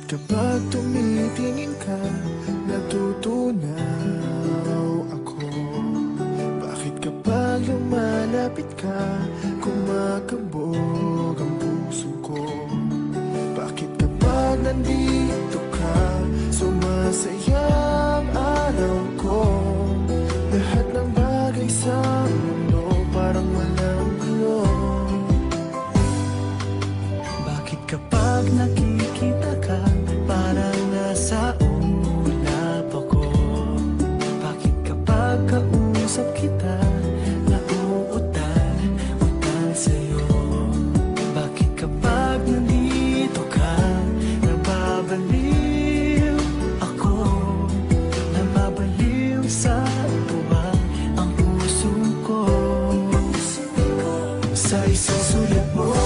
kapag tumitingin ka, natutunaw ako? Bakit kapag lumalapit ka, kumakabog ang puso ko? Bakit kapag nandito ka, sumasaya ang araw ko? Lahat ng bagay sa mundo parang walang gulo. Bakit kapag nakikita ka, parang nasa ulap ako? Bakit kapag kausap kita, nauutal sa'yo? Bakit kapag nandito ka, nababaliw ako? Nababaliw sa tuwa ang puso ko. Sa isang sulat mo